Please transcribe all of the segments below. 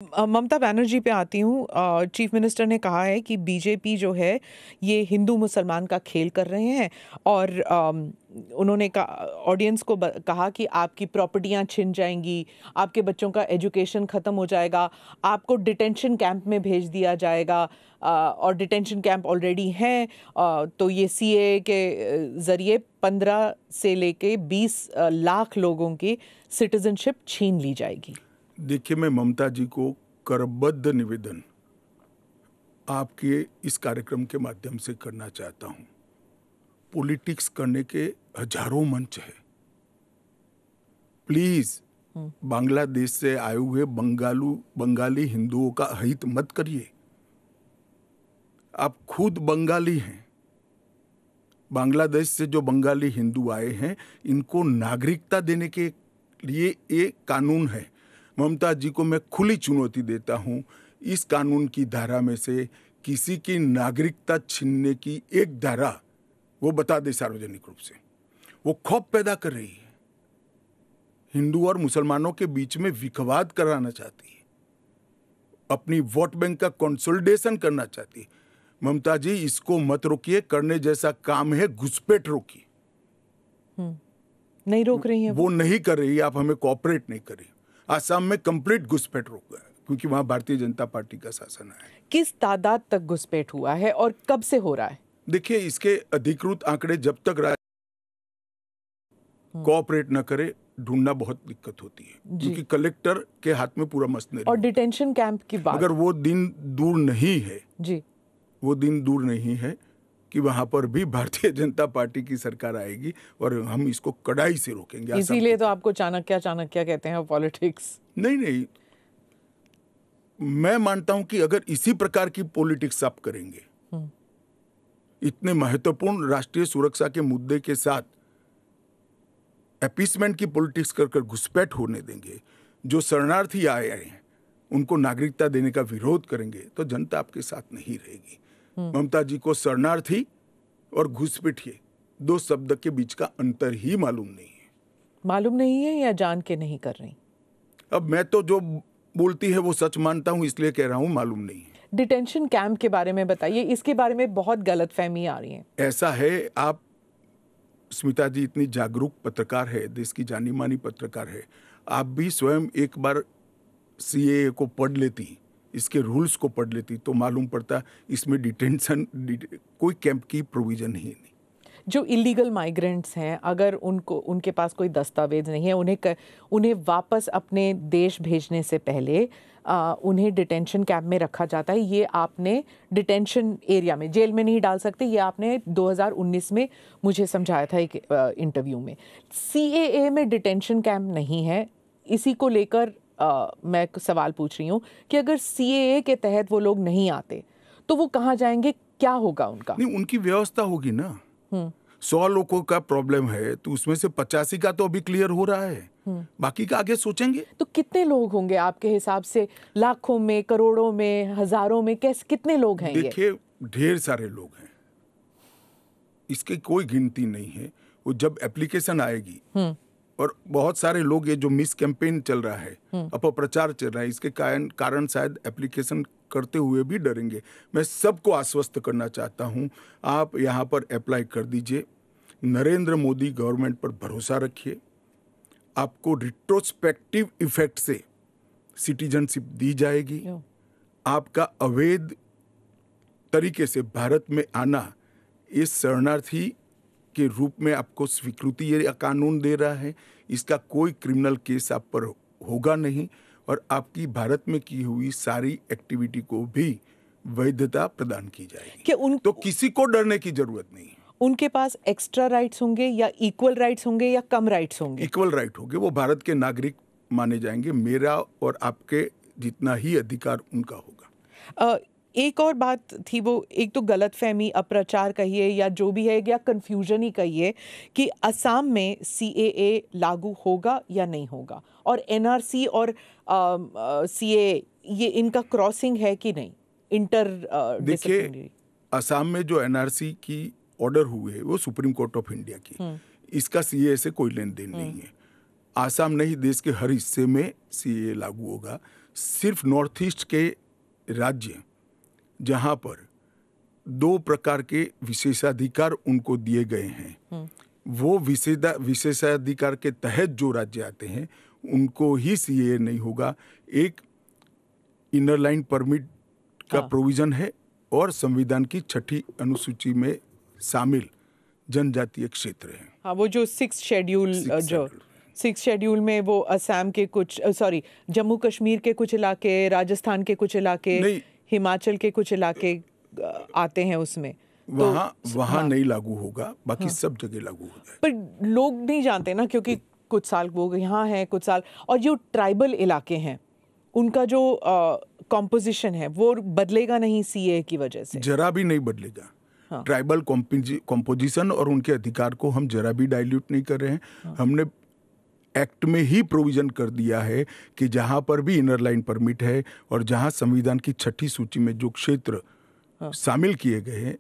ममता बनर्जी पे आती हूँ। चीफ मिनिस्टर ने कहा है कि बीजेपी जो है ये हिंदू मुसलमान का खेल कर रहे हैं और उन्होंने ऑडियंस को कहा कि आपकी प्रॉपर्टियां छिन जाएंगी, आपके बच्चों का एजुकेशन ख़त्म हो जाएगा, आपको डिटेंशन कैंप में भेज दिया जाएगा। और डिटेंशन कैंप ऑलरेडी हैं। तो ये सीएए के ज़रिए 15 से लेके 20 लाख लोगों की सिटीजनशिप छीन ली जाएगी। देखिए, मैं ममता जी को करबद्ध निवेदन आपके इस कार्यक्रम के माध्यम से करना चाहता हूं। पॉलिटिक्स करने के हजारों मंच है। प्लीज बांग्लादेश से आए हुए बंगाली हिंदुओं का अहित मत करिए। आप खुद बंगाली हैं। बांग्लादेश से जो बंगाली हिंदू आए हैं, इनको नागरिकता देने के लिए एक कानून है। ममता जी को मैं खुली चुनौती देता हूं, इस कानून की धारा में से किसी की नागरिकता छीनने की एक धारा वो बता दे सार्वजनिक रूप से। वो खौफ पैदा कर रही है, हिंदू और मुसलमानों के बीच में विखवाद कराना चाहती है, अपनी वोट बैंक का कंसोलिडेशन करना चाहती है। ममता जी, इसको मत रोकिए। करने जैसा काम है, घुसपैठ रोकिए। नहीं रोक रही है वो नहीं कर रही। आप हमें कोऑपरेट नहीं कर रही। आसाम में कंप्लीट घुसपैठ रोक गया क्योंकि वहां भारतीय जनता पार्टी का शासन है। किस तादाद तक घुसपैठ हुआ है और कब से हो रहा है? देखिए, इसके अधिकृत आंकड़े जब तक कोऑपरेट न करे, ढूंढना बहुत दिक्कत होती है क्योंकि कलेक्टर के हाथ में पूरा मशीनरी। और डिटेंशन कैंप की बात, अगर वो दिन दूर नहीं है जी, वो दिन दूर नहीं है कि वहां पर भी भारतीय जनता पार्टी की सरकार आएगी और हम इसको कड़ाई से रोकेंगे। इसीलिए तो आपको चाणक्य कहते हैं पॉलिटिक्स। नहीं, मैं मानता हूं कि अगर इसी प्रकार की पॉलिटिक्स आप करेंगे, इतने महत्वपूर्ण राष्ट्रीय सुरक्षा के मुद्दे के साथ अपीसमेंट की पॉलिटिक्स कर घुसपैठ होने देंगे, जो शरणार्थी आए हैं उनको नागरिकता देने का विरोध करेंगे, तो जनता आपके साथ नहीं रहेगी। ममता जी को शरणार्थी और घुसपैठिए दो शब्द के बीच का अंतर ही मालूम नहीं है या जान के नहीं कर रही? अब मैं तो जो बोलती है वो सच मानता हूं, इसलिए कह रहा हूं मालूम नहीं है। डिटेंशन कैंप के बारे में बताइए, इसके बारे में बहुत गलतफहमी आ रही है। ऐसा है, आप स्मिता जी इतनी जागरूक पत्रकार है, देश की जानी मानी पत्रकार है, आप भी स्वयं एक बार सीएए को पढ़ लेती, इसके रूल्स को पढ़ लेती, तो मालूम पड़ता इसमें डिटेंशन कोई कैंप की प्रोविजन ही नहीं। जो इलीगल माइग्रेंट्स हैं, अगर उनके पास कोई दस्तावेज नहीं है, उन्हें वापस अपने देश भेजने से पहले उन्हें डिटेंशन कैंप में रखा जाता है। ये आपने डिटेंशन एरिया में, जेल में नहीं डाल सकते, ये आपने 2019 में मुझे समझाया था एक इंटरव्यू में। सीएए में डिटेंशन कैंप नहीं है। इसी को लेकर मैं सवाल पूछ रही हूँ कि अगर सीएए के तहत वो लोग नहीं आते तो वो कहाँ जाएंगे, क्या होगा उनका? नहीं, उनकी व्यवस्था होगी ना। 100 लोगों का प्रॉब्लम है तो उसमें से 85 का तो अभी क्लियर हो रहा है, बाकी का आगे सोचेंगे। तो कितने लोग होंगे आपके हिसाब से? लाखों में, करोड़ों में, हजारों में, कितने लोग हैं? देखिए, ढेर सारे लोग हैं, इसकी कोई गिनती नहीं है। वो जब एप्लीकेशन आएगी और बहुत सारे लोग, ये जो मिस कैंपेन चल रहा है, अपप्रचार चल रहा है, इसके कारण शायद एप्लीकेशन करते हुए भी डरेंगे। मैं सबको आश्वस्त करना चाहता हूं, आप यहां पर अप्लाई कर दीजिए। नरेंद्र मोदी गवर्नमेंट पर भरोसा रखिए। आपको रिट्रोस्पेक्टिव इफेक्ट से सिटीजनशिप दी जाएगी। आपका अवैध तरीके से भारत में आना, इस शरणार्थी के रूप में आपको स्वीकृति ये कानून दे रहा है। इसका कोई क्रिमिनल केस आप पर होगा नहीं और आपकी भारत में की हुई सारी एक्टिविटी को भी वैधता प्रदान की जाएगी। तो किसी को डरने की जरूरत नहीं है। उनके पास एक्स्ट्रा राइट्स होंगे या इक्वल राइट्स होंगे या कम राइट्स होंगे? इक्वल राइट होंगे। वो भारत के नागरिक माने जाएंगे। मेरा और आपके जितना ही अधिकार उनका होगा। एक और बात थी, वो एक तो गलतफहमी, अप्रचार कहिए या जो भी है, या कंफ्यूजन ही कहिए कि असम में सीएए लागू होगा या नहीं होगा, और एनआरसी और सीएए ये इनका क्रॉसिंग है कि नहीं, इंटर देखिए, असम में जो एनआरसी की ऑर्डर हुए वो सुप्रीम कोर्ट ऑफ इंडिया की, इसका सीएए से कोई लेन देन नहीं है। आसाम नहीं, देश के हर हिस्से में सीएए लागू होगा। सिर्फ नॉर्थ ईस्ट के राज्य जहां पर 2 प्रकार के विशेषाधिकार उनको दिए गए हैं, वो विशेषाधिकार के तहत जो राज्य आते हैं उनको ही सीएए नहीं होगा। एक इनर लाइन परमिट का प्रोविजन है और संविधान की 6ठी अनुसूची में शामिल जनजातीय क्षेत्र है। हाँ, वो जो 6th शेड्यूल में वो असम के कुछ जम्मू कश्मीर के कुछ इलाके, राजस्थान के कुछ इलाके, हिमाचल के कुछ इलाके आते हैं उसमें, वहाँ नहीं लागू होगा, बाकी सब जगह लागू हो जाएगा। पर लोग नहीं जानते ना, क्योंकि कुछ साल वो यहाँ हैं, कुछ साल, और जो ट्राइबल इलाके हैं उनका जो कॉम्पोजिशन है वो बदलेगा नहीं सीए की वजह से, जरा भी नहीं बदलेगा। ट्राइबल कॉम्पोजिशन और उनके अधिकार को हम जरा भी डाइल्यूट नहीं कर रहे हैं। हमने एक्ट में ही प्रोविजन कर दिया है कि जहां पर भी इनर लाइन परमिट है और जहां संविधान की 6ठी सूची में जो क्षेत्र शामिल किए गए हैं,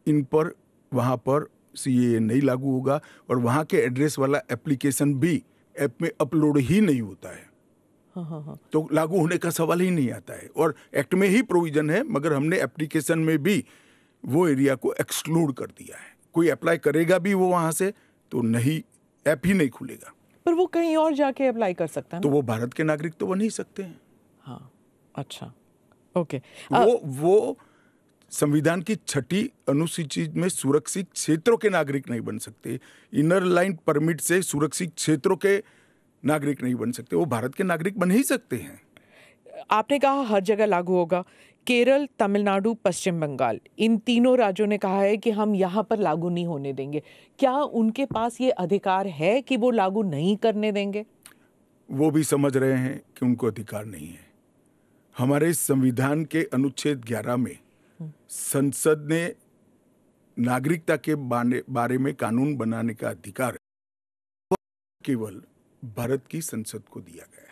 इन पर वहां पर सीएए नहीं लागू होगा और वहां के एड्रेस वाला एप्लीकेशन भी ऐप में अपलोड ही नहीं होता है। तो लागू होने का सवाल ही नहीं आता है। और एक्ट में ही प्रोविजन है, मगर हमने एप्लीकेशन में भी वो एरिया को एक्सक्लूड कर दिया है। कोई अप्लाई करेगा भी वो वहां से तो नहीं, ऐप ही नहीं खुलेगा। पर वो कहीं और जाके अप्लाई कर सकता है ना? तो वो भारत के नागरिक तो बन नहीं सकते हैं। हाँ, अच्छा, ओके। वो संविधान की 6ठी अनुसूची में सुरक्षित क्षेत्रों के नागरिक नहीं बन सकते। इनर लाइन परमिट से सुरक्षित क्षेत्रों के नागरिक नहीं बन सकते, वो भारत के नागरिक बन ही सकते हैं। आपने कहा हर जगह लागू होगा। केरल, तमिलनाडु, पश्चिम बंगाल, इन तीनों राज्यों ने कहा है कि हम यहाँ पर लागू नहीं होने देंगे। क्या उनके पास ये अधिकार है कि वो लागू नहीं करने देंगे? वो भी समझ रहे हैं कि उनको अधिकार नहीं है। हमारे संविधान के अनुच्छेद 11 में संसद ने नागरिकता के बारे में कानून बनाने का अधिकार केवल भारत की संसद को दिया गया है।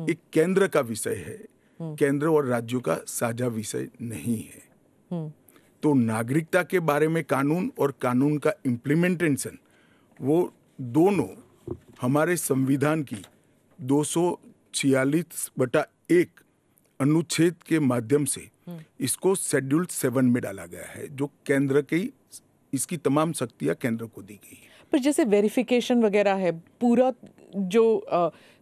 एक केंद्र का विषय है, केंद्र और राज्यों का साझा विषय नहीं है। तो नागरिकता के बारे में कानून और कानून का इम्प्लीमेंटेशन, वो दोनों हमारे संविधान की 246/1 अनुच्छेद के माध्यम से इसको शेड्यूल 7 में डाला गया है, जो केंद्र की, इसकी तमाम शक्तियां केंद्र को दी गई है। पर जैसे वेरिफिकेशन वगैरह है, पूरा जो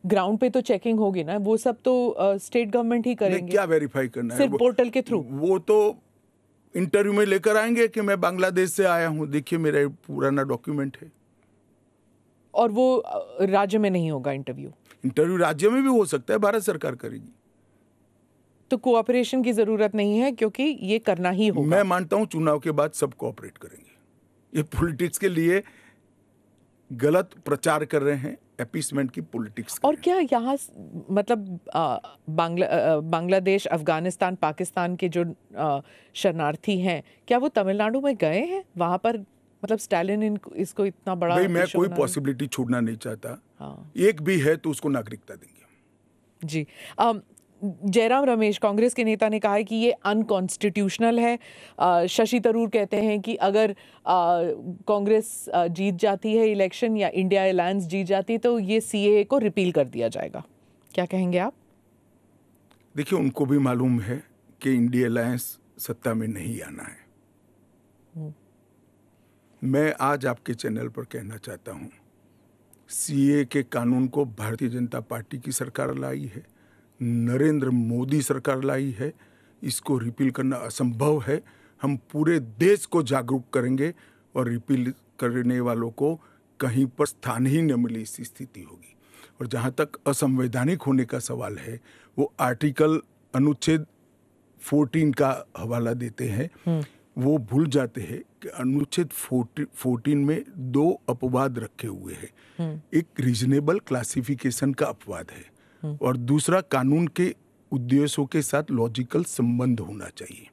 ग्राउंड पे तो चेकिंग होगी ना, वो सब तो स्टेट गवर्नमेंट ही करेंगे। क्या वेरीफाई करना है? सिर्फ पोर्टल के थ्रू? वो तो इंटरव्यू में लेकर आएंगे कि मैं बांग्लादेश से आया हूँ, देखिए मेरा पुराना डॉक्यूमेंट है। और वो राज्य में नहीं होगा इंटरव्यू राज्य में भी हो सकता है, भारत सरकार करेगी। तो कोऑपरेशन की जरूरत नहीं है, क्योंकि ये करना ही होगा। मैं मानता हूं चुनाव के बाद सब कोऑपरेट करेंगे। ये पॉलिटिक्स के लिए गलत प्रचार कर रहे हैं, अपीसमेंट की पॉलिटिक्स। और क्या यहाँ मतलब बांग्लादेश, अफगानिस्तान, पाकिस्तान के जो शरणार्थी हैं, क्या वो तमिलनाडु में गए हैं? वहां पर मतलब स्टालिन इसको इतना बड़ा, भाई मैं कोई पॉसिबिलिटी छोड़ना नहीं चाहता। एक भी है तो उसको नागरिकता देंगे। जी। जयराम रमेश, कांग्रेस के नेता, ने कहा है कि ये अनकॉन्स्टिट्यूशनल है। शशि थरूर कहते हैं कि अगर कांग्रेस जीत जाती है इलेक्शन या इंडिया अलायंस जीत जाती है तो ये सीएए को रिपील कर दिया जाएगा। क्या कहेंगे आप? देखिए, उनको भी मालूम है कि इंडिया अलायंस सत्ता में नहीं आना है। मैं आज आपके चैनल पर कहना चाहता हूं, सीएए के कानून को भारतीय जनता पार्टी की सरकार लाई है, नरेंद्र मोदी सरकार लाई है। इसको रिपील करना असंभव है। हम पूरे देश को जागरूक करेंगे और रिपील करने वालों को कहीं पर स्थान ही न मिले, इस स्थिति होगी। और जहां तक असंवैधानिक होने का सवाल है, वो आर्टिकल अनुच्छेद 14 का हवाला देते हैं। वो भूल जाते हैं कि अनुच्छेद 14 में 2 अपवाद रखे हुए हैं। एक रीजनेबल क्लासिफिकेशन का अपवाद है और दूसरा कानून के उद्देश्यों के साथ लॉजिकल संबंध होना चाहिए।